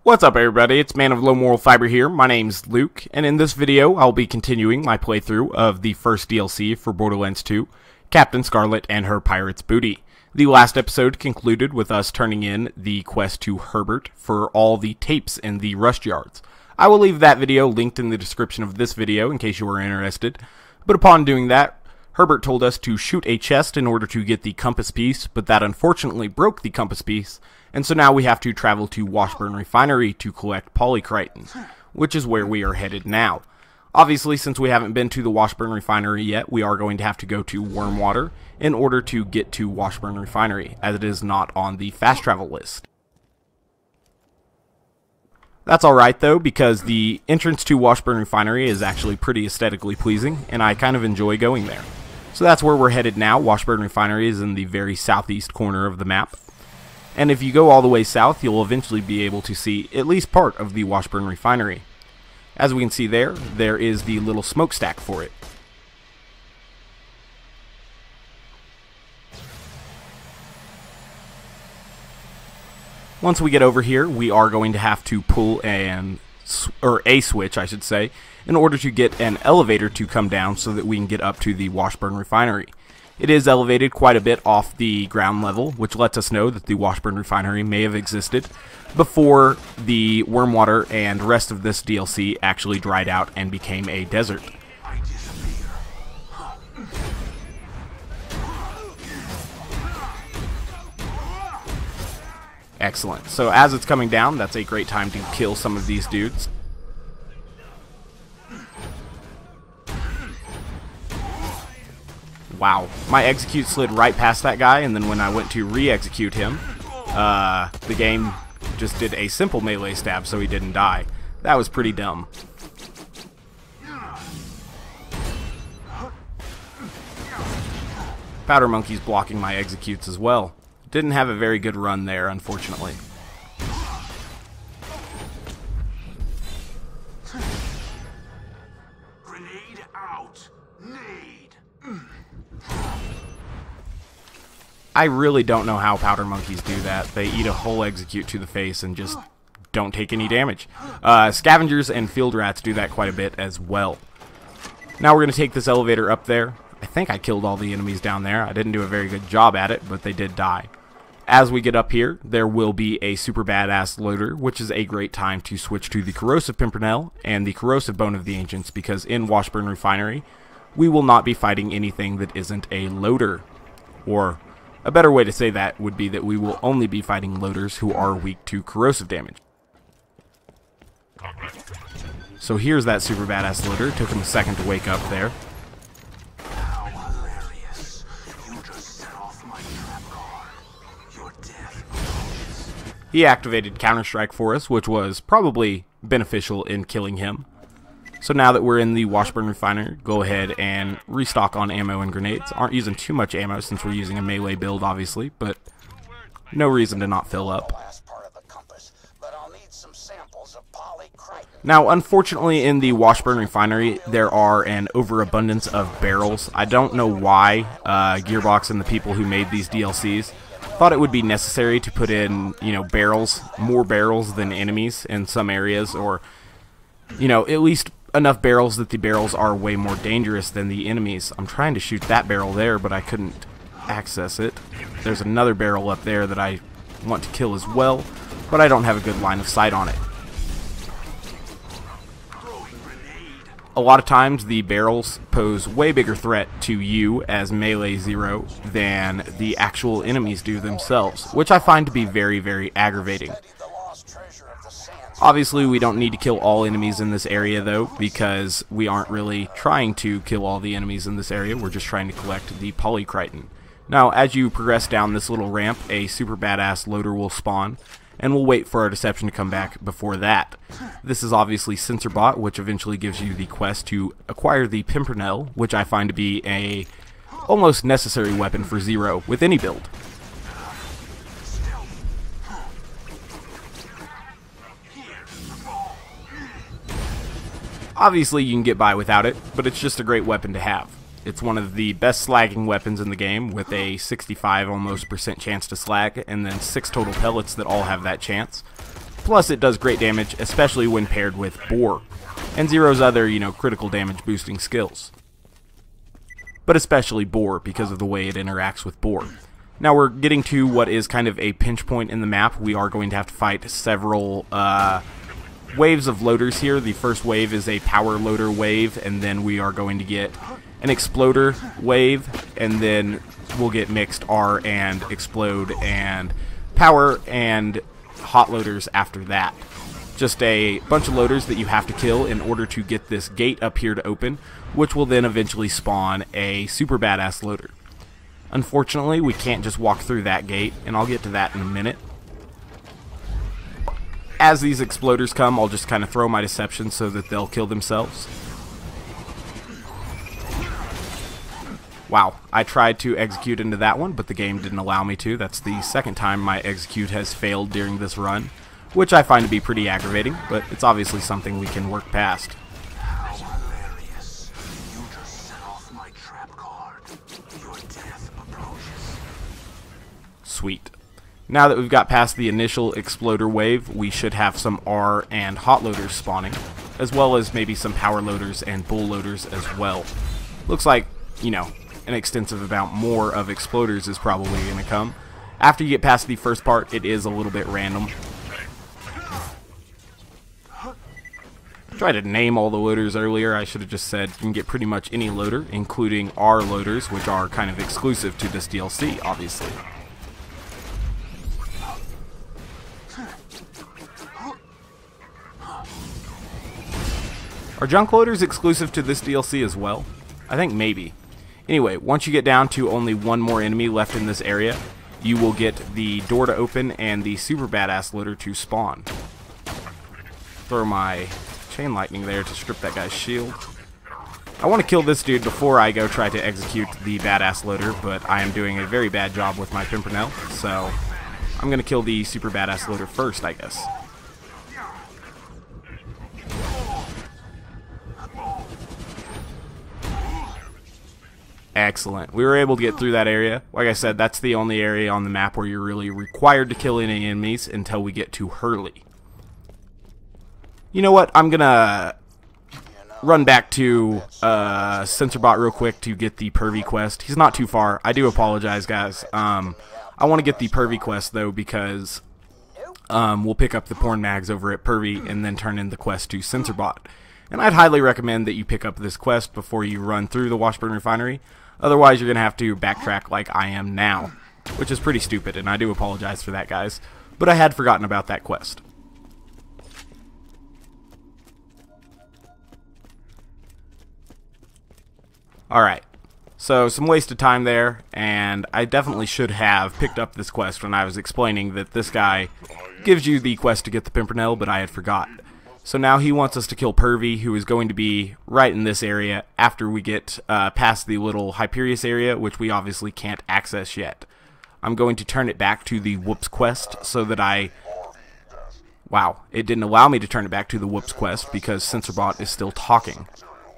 What's up everybody, it's Man of Low Moral Fiber here, my name's Luke, and in this video I'll be continuing my playthrough of the first DLC for Borderlands 2, Captain Scarlett and her pirate's booty. The last episode concluded with us turning in the quest to Herbert for all the tapes in the rust yards. I will leave that video linked in the description of this video in case you are interested, but upon doing that, Herbert told us to shoot a chest in order to get the compass piece, but that unfortunately broke the compass piece, and so now we have to travel to Washburn Refinery to collect polycriton, which is where we are headed now. Obviously, since we haven't been to the Washburn Refinery yet, we are going to have to go to Wormwater in order to get to Washburn Refinery, as it is not on the fast travel list. That's alright though, because the entrance to Washburn Refinery is actually pretty aesthetically pleasing, and I kind of enjoy going there. So that's where we're headed now. Washburn Refinery is in the very southeast corner of the map. And if you go all the way south, you'll eventually be able to see at least part of the Washburn Refinery. As we can see there is the little smokestack for it. Once we get over here, we are going to have to pull a switch, I should say, in order to get an elevator to come down so that we can get up to the Washburn Refinery. It is elevated quite a bit off the ground level, which lets us know that the Washburn Refinery may have existed before the Wormwater and rest of this DLC actually dried out and became a desert. Excellent. So as it's coming down, that's a great time to kill some of these dudes. Wow, my execute slid right past that guy, and then when I went to re-execute him, the game just did a simple melee stab so he didn't die. That was pretty dumb. Powder Monkey's blocking my executes as well. Didn't have a very good run there, unfortunately. Grenade out. Need. I really don't know how Powder Monkeys do that. They eat a whole execute to the face and just don't take any damage. Scavengers and field rats do that quite a bit as well. Now we're going to take this elevator up there. I think I killed all the enemies down there. I didn't do a very good job at it, but they did die. As we get up here, there will be a super badass loader, which is a great time to switch to the corrosive Pimpernel and the corrosive Bone of the Ancients, because in Washburn Refinery, we will not be fighting anything that isn't a loader. Or a better way to say that would be that we will only be fighting loaders who are weak to corrosive damage. So here's that super badass loader. It took him a second to wake up there. How hilarious. You just set off my trap card. Your death. He activated Counter-Strike for us, which was probably beneficial in killing him. So now that we're in the Washburn Refinery, go ahead and restock on ammo and grenades. Aren't using too much ammo since we're using a melee build, obviously, but no reason to not fill up. Now, unfortunately, in the Washburn Refinery, there are an overabundance of barrels. I don't know why Gearbox and the people who made these DLCs thought it would be necessary to put in, barrels, more barrels than enemies in some areas, or, at least enough barrels that the barrels are way more dangerous than the enemies. I'm trying to shoot that barrel there, but I couldn't access it. There's another barrel up there that I want to kill as well, but I don't have a good line of sight on it. A lot of times the barrels pose way bigger threat to you as melee zero than the actual enemies do themselves, which I find to be very, very aggravating. Obviously, we don't need to kill all enemies in this area, though, because we aren't really trying to kill all the enemies in this area. We're just trying to collect the polycriton. Now, as you progress down this little ramp, a super badass loader will spawn, and we'll wait for our deception to come back before that. This is obviously Censorbot, which eventually gives you the quest to acquire the Pimpernel, which I find to be a almost necessary weapon for Zero with any build. Obviously, you can get by without it, but it's just a great weapon to have. It's one of the best slagging weapons in the game, with a 65 almost % chance to slag, and then 6 total pellets that all have that chance. Plus, it does great damage, especially when paired with Bore, and Zero's other, critical damage boosting skills. But especially Bore, because of the way it interacts with Bore. Now we're getting to what is kind of a pinch point in the map. We are going to have to fight several waves of loaders here. The first wave is a power loader wave, and then we are going to get an exploder wave, and then we'll get mixed R and explode and power and hot loaders after that. Just a bunch of loaders that you have to kill in order to get this gate up here to open, which will then eventually spawn a super badass loader. Unfortunately, we can't just walk through that gate, and I'll get to that in a minute. As these exploders come, I'll just kind of throw my deception so that they'll kill themselves. Wow, I tried to execute into that one, but the game didn't allow me to. That's the second time my execute has failed during this run, which I find to be pretty aggravating, but it's obviously something we can work past. How hilarious. You just set off my trap card. Your death approaches. Sweet. Now that we've got past the initial exploder wave, we should have some R and hot loaders spawning, as well as maybe some power loaders and bull loaders as well. Looks like, an extensive amount more of exploders is probably going to come. After you get past the first part, it is a little bit random. I tried to name all the loaders earlier. I should have just said you can get pretty much any loader, including R loaders, which are kind of exclusive to this DLC, obviously. Are junk loaders exclusive to this DLC as well? I think maybe. Anyway, once you get down to only one more enemy left in this area, you will get the door to open and the super badass loader to spawn. Throw my chain lightning there to strip that guy's shield. I want to kill this dude before I go try to execute the badass loader, but I am doing a very bad job with my Pimpernel, so I'm going to kill the super badass loader first, I guess. Excellent. We were able to get through that area. Like I said, that's the only area on the map where you're really required to kill any enemies until we get to Hurley. You know what? I'm gonna run back to Censorbot real quick to get the Pervy quest. He's not too far. I do apologize, guys. I want to get the Pervy quest, though, because we'll pick up the porn mags over at Pervy and then turn in the quest to Censorbot. And I'd highly recommend that you pick up this quest before you run through the Washburn Refinery. Otherwise, you're going to have to backtrack like I am now, which is pretty stupid, and I do apologize for that, guys. But I had forgotten about that quest. Alright, so some wasted time there, and I definitely should have picked up this quest when I was explaining that this guy gives you the quest to get the Pimpernel, but I had forgotten. So now he wants us to kill Pervy, who is going to be right in this area after we get past the little Hyperius area, which we obviously can't access yet. I'm going to turn it back to the Whoops quest so that I... Wow, it didn't allow me to turn it back to the Whoops quest because Censorbot is still talking.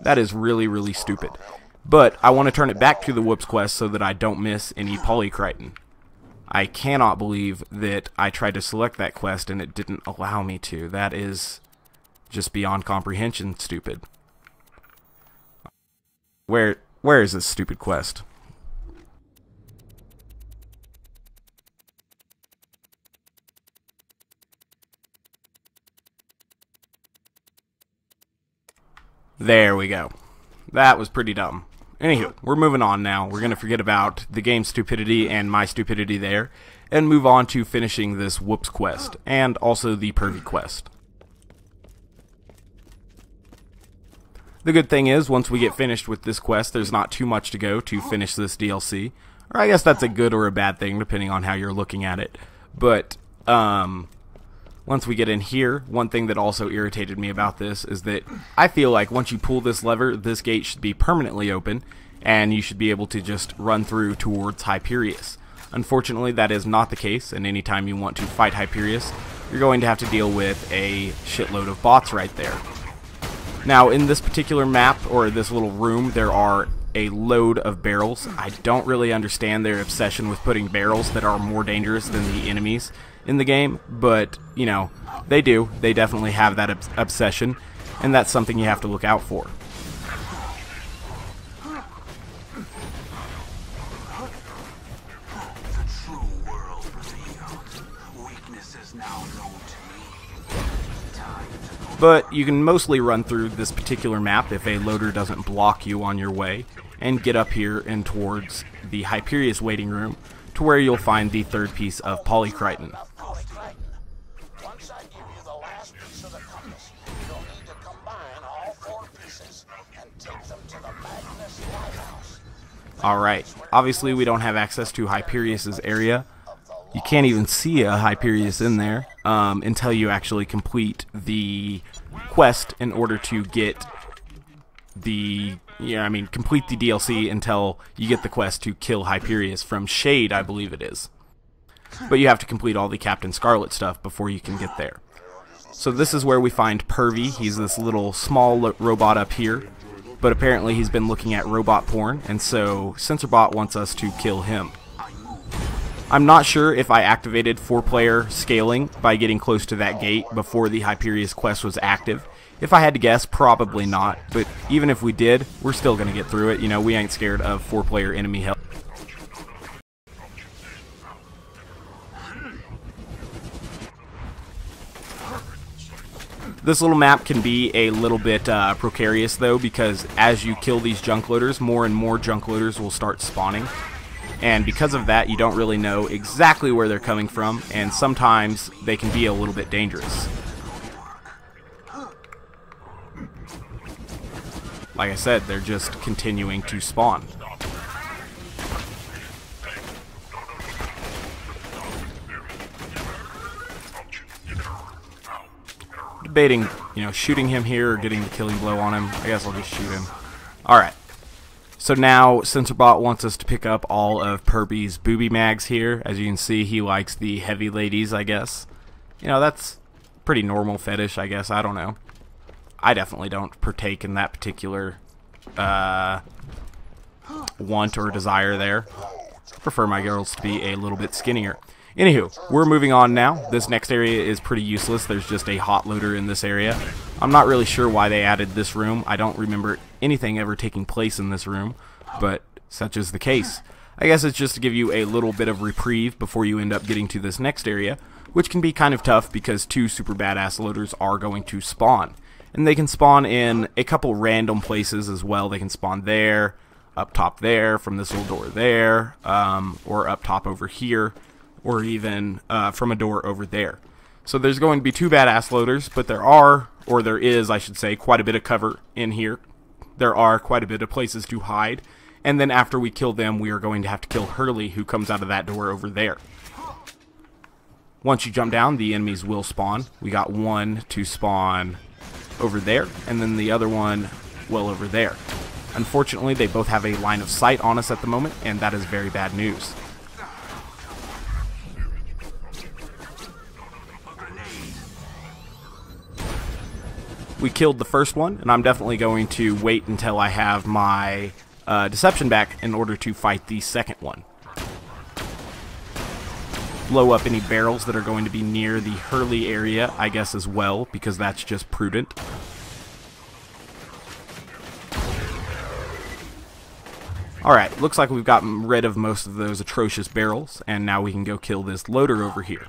That is really, really stupid. But I want to turn it back to the Whoops quest so that I don't miss any Polycriton. I cannot believe that I tried to select that quest and it didn't allow me to. That is just beyond comprehension stupid. Where is this stupid quest? There we go. That was pretty dumb. Anywho, we're moving on now. We're going to forget about the game's stupidity and my stupidity there, and move on to finishing this Whoops quest, and also the Pervy quest. The good thing is, once we get finished with this quest, there's not too much to go to finish this DLC. Or I guess that's a good or a bad thing, depending on how you're looking at it. But, once we get in here, one thing that also irritated me about this is that I feel like once you pull this lever, this gate should be permanently open, and you should be able to just run through towards Hyperius. Unfortunately, that is not the case, and anytime you want to fight Hyperius, you're going to have to deal with a shitload of bots right there. Now, in this particular map, or this little room, there are a load of barrels. I don't really understand their obsession with putting barrels that are more dangerous than the enemies in the game, but, you know, they do. They definitely have that obsession, and that's something you have to look out for. But you can mostly run through this particular map if a loader doesn't block you on your way, and get up here and towards the Hyperia's waiting room, to where you'll find the third piece of polycriton. Once I give you the last piece of the compass, you'll need to combine all 4 pieces and take them to the Magnus Lighthouse. Alright, obviously we don't have access to Hyperius's area. You can't even see a Hyperius in there until you actually complete the quest in order to get the, complete the DLC until you get the quest to kill Hyperius from Shade, I believe it is. But you have to complete all the Captain Scarlett stuff before you can get there. So this is where we find Pervy. He's this little small robot up here, but apparently he's been looking at robot porn, and so Censorbot wants us to kill him. I'm not sure if I activated 4-player scaling by getting close to that gate before the Hyperius quest was active. If I had to guess, probably not, but even if we did, we're still going to get through it. You know, we ain't scared of 4-player enemy help. This little map can be a little bit precarious though, because as you kill these junk loaders, more and more junk loaders will start spawning. And because of that, you don't really know exactly where they're coming from, and sometimes they can be a little bit dangerous. Like I said, they're just continuing to spawn. Debating, shooting him here or getting the killing blow on him. I guess I'll just shoot him. Alright. So now, Censorbot wants us to pick up all of Perby's booby mags here. As you can see, he likes the heavy ladies, I guess. That's pretty normal fetish, I guess. I don't know. I definitely don't partake in that particular want or desire there. I prefer my girls to be a little bit skinnier. Anywho, we're moving on now. This next area is pretty useless. There's just a hot loader in this area. I'm not really sure why they added this room. I don't remember anything ever taking place in this room, but such is the case. I guess it's just to give you a little bit of reprieve before you end up getting to this next area, which can be kind of tough because 2 super badass loaders are going to spawn. And they can spawn in a couple random places as well. They can spawn there, up top there, from this little door there, or up top over here, or even from a door over there. So there's going to be 2 badass loaders, but there is, I should say, quite a bit of cover in here. There are quite a bit of places to hide. And then after we kill them, we are going to have to kill Hurley, who comes out of that door over there. Once you jump down, the enemies will spawn. We got one to spawn over there, and then the other one, well, over there. Unfortunately, they both have a line of sight on us at the moment, and that is very bad news. We killed the first one, and I'm definitely going to wait until I have my deception back in order to fight the second one. Blow up any barrels that are going to be near the Hurley area, I guess, as well, because that's just prudent. Alright, looks like we've gotten rid of most of those atrocious barrels, and now we can go kill this loader over here.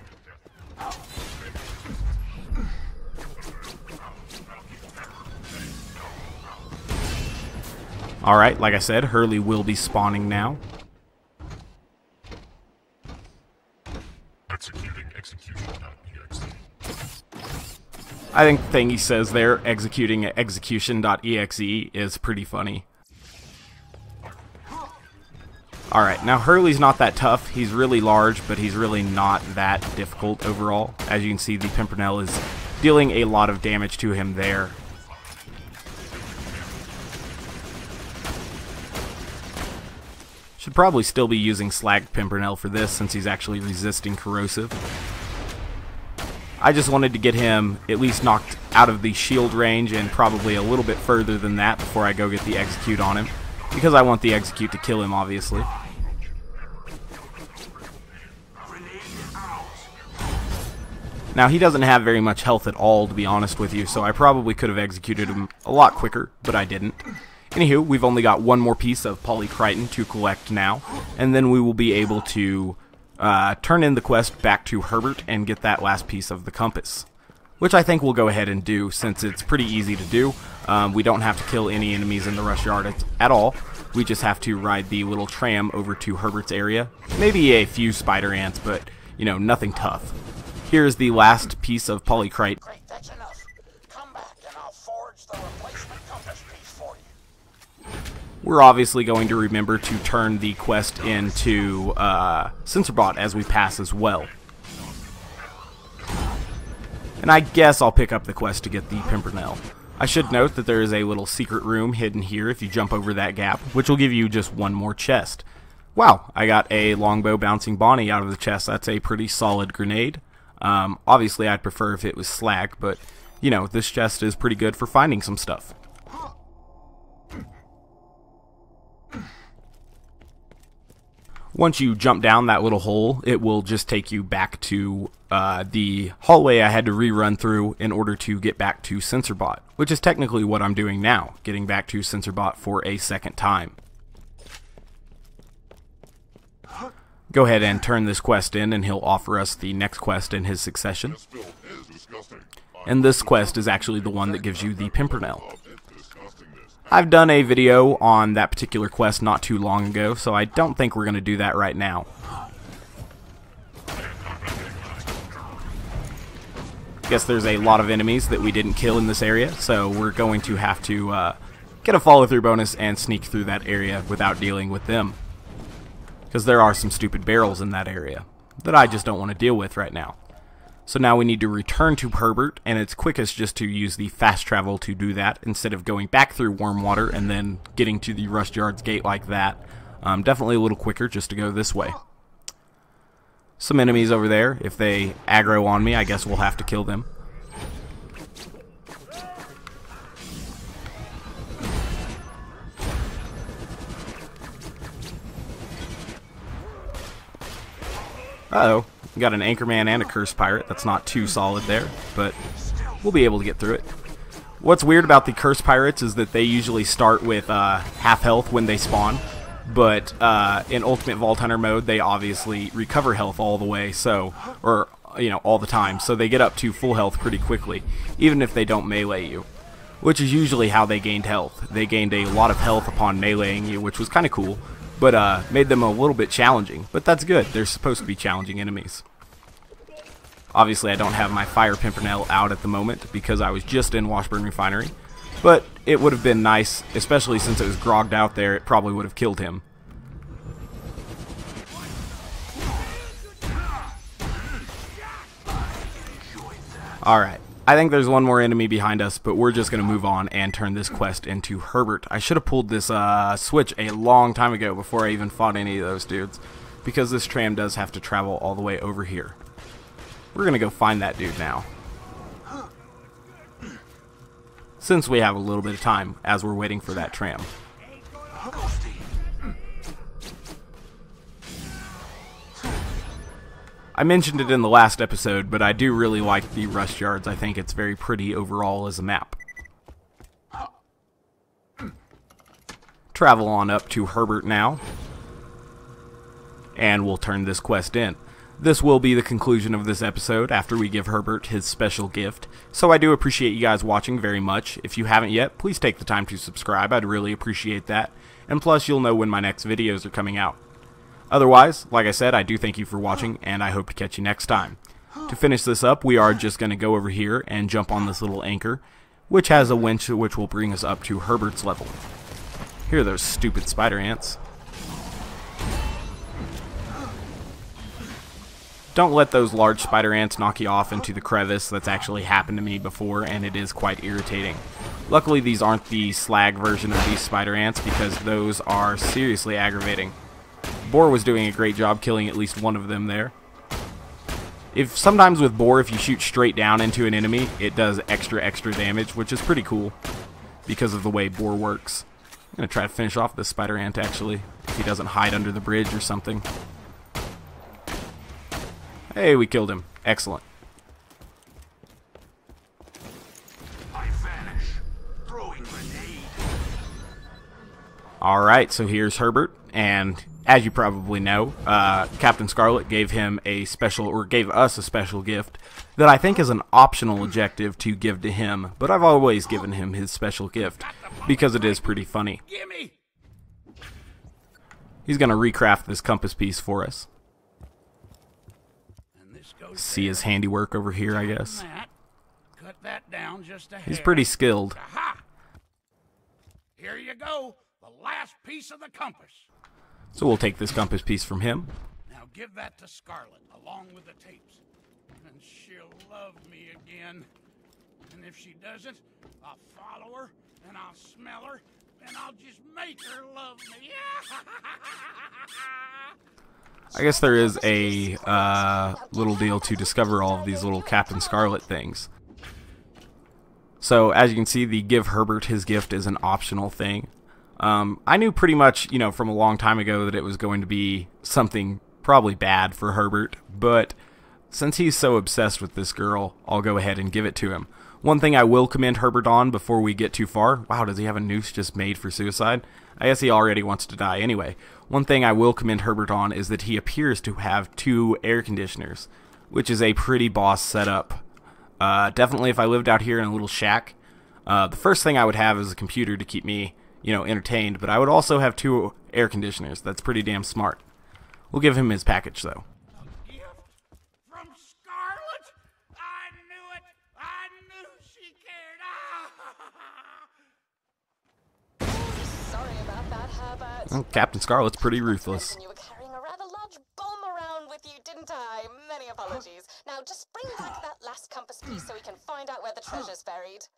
Alright, like I said, Hurley will be spawning now. I think the thing he says there, executing at execution.exe, is pretty funny. Alright, now Hurley's not that tough. He's really large, but he's really not that difficult overall. As you can see, the Pimpernel is dealing a lot of damage to him there. Should probably still be using Slag Pimpernel for this, since he's actually resisting corrosive. I just wanted to get him at least knocked out of the shield range and probably a little bit further than that before I go get the execute on him, because I want the execute to kill him, obviously. Now, he doesn't have very much health at all, to be honest with you, so I probably could have executed him a lot quicker, but I didn't. Anywho, we've only got one more piece of polycriton to collect now, and then we will be able to turn in the quest back to Herbert and get that last piece of the compass, which I think we'll go ahead and do since it's pretty easy to do. We don't have to kill any enemies in the rush yard at all. We just have to ride the little tram over to Herbert's area. Maybe a few spider ants, but, you know, nothing tough. Here's the last piece of polycrite. Great, that's enough. Come back and I'll forge the replacement compass piece for you. We're obviously going to remember to turn the quest into Sensorbot as we pass as well. And I guess I'll pick up the quest to get the Pimpernel. I should note that there is a little secret room hidden here if you jump over that gap, which will give you just one more chest. Wow, I got a longbow bouncing Bonnie out of the chest. That's a pretty solid grenade. Obviously I'd prefer if it was slag, but, you know, this chest is pretty good for finding some stuff. Once you jump down that little hole, it will just take you back to the hallway I had to rerun through in order to get back to Sensorbot, which is technically what I'm doing now, getting back to Sensorbot for a second time. Go ahead and turn this quest in and he'll offer us the next quest in his succession. And this quest is actually the one that gives you the Pimpernel. I've done a video on that particular quest not too long ago, so I don't think we're going to do that right now. Guess there's a lot of enemies that we didn't kill in this area, so we're going to have to get a follow-through bonus and sneak through that area without dealing with them. Because there are some stupid barrels in that area that I just don't want to deal with right now. So now we need to return to Herbert, and it's quickest just to use the fast travel to do that instead of going back through Wormwater and then getting to the Rust Yard's gate like that. Definitely a little quicker just to go this way. Some enemies over there. If they aggro on me, I guess we'll have to kill them. Uh-oh. We got an Anchorman and a Cursed Pirate. That's not too solid there, but we'll be able to get through it. What's weird about the Cursed Pirates is that they usually start with half health when they spawn, but in Ultimate Vault Hunter mode, they obviously recover health all the way, so, or, you know, all the time, so they get up to full health pretty quickly, even if they don't melee you, which is usually how they gained health. They gained a lot of health upon meleeing you, which was kind of cool. But made them a little bit challenging. But that's good. They're supposed to be challenging enemies. Obviously, I don't have my Fire Pimpernel out at the moment because I was just in Washburn Refinery. But it would have been nice, especially since it was grogged out there, it probably would have killed him. Alright. I think there's one more enemy behind us, but we're just going to move on and turn this quest into Herbert. I should have pulled this switch a long time ago before I even fought any of those dudes, because this tram does have to travel all the way over here. We're going to go find that dude now, since we have a little bit of time as we're waiting for that tram. I mentioned it in the last episode, but I do really like the Rust Yards. I think it's very pretty overall as a map. Travel on up to Herbert now, and we'll turn this quest in. This will be the conclusion of this episode after we give Herbert his special gift. So I do appreciate you guys watching very much. If you haven't yet, please take the time to subscribe. I'd really appreciate that. And plus, you'll know when my next videos are coming out. Otherwise, like I said, I do thank you for watching, and I hope to catch you next time. To finish this up, we are just going to go over here and jump on this little anchor, which has a winch which will bring us up to Herbert's level. Here are those stupid spider ants. Don't let those large spider ants knock you off into the crevice. That's actually happened to me before, and it is quite irritating. Luckily, these aren't the slag version of these spider ants, because those are seriously aggravating. Boar was doing a great job killing at least one of them there. Sometimes with Boar, if you shoot straight down into an enemy, it does extra damage, which is pretty cool because of the way Boar works. I'm going to try to finish off this spider ant, actually, if he doesn't hide under the bridge or something. Hey, we killed him. Excellent. Throwing grenade. Alright, so here's Herbert, and as you probably know, Captain Scarlett gave him a special, or gave us a special gift that I think is an optional objective to give to him, but I've always given him his special gift, because it is pretty funny. Gimme. He's going to recraft this compass piece for us. And this goes See his handiwork over here, I guess. that. Cut that down just a hair. He's pretty skilled. Aha! Here you go. The last piece of the compass. So we'll take this compass piece from him. Now give that to Scarlett along with the tapes. And she'll love me again. And if she doesn't, I'll follow her and I'll smell her and I'll just make her love me. I guess there is a little deal to discover all of these little Captain Scarlett things. So as you can see, the give Herbert his gift is an optional thing. I knew pretty much, you know, from a long time ago that it was going to be something probably bad for Herbert, but since he's so obsessed with this girl, I'll go ahead and give it to him. One thing I will commend Herbert on before we get too far, wow, does he have a noose just made for suicide? I guess he already wants to die anyway. One thing I will commend Herbert on is that he appears to have 2 air conditioners, which is a pretty boss setup. Definitely if I lived out here in a little shack, the first thing I would have is a computer to keep me, you know, entertained, but I would also have 2 air conditioners. That's pretty damn smart. We'll give him his package, though. A gift from Scarlett? I knew it! I knew she cared! Sorry about that, Herbert. Well, Captain Scarlett's pretty ruthless. You were carrying a rather large bomb around with you, didn't I? Many apologies. Now just bring back that last compass piece so we can find out where the treasure's buried.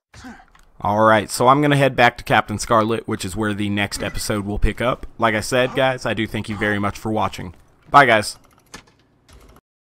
Alright, so I'm going to head back to Captain Scarlett, which is where the next episode will pick up. Like I said, guys, I do thank you very much for watching. Bye, guys.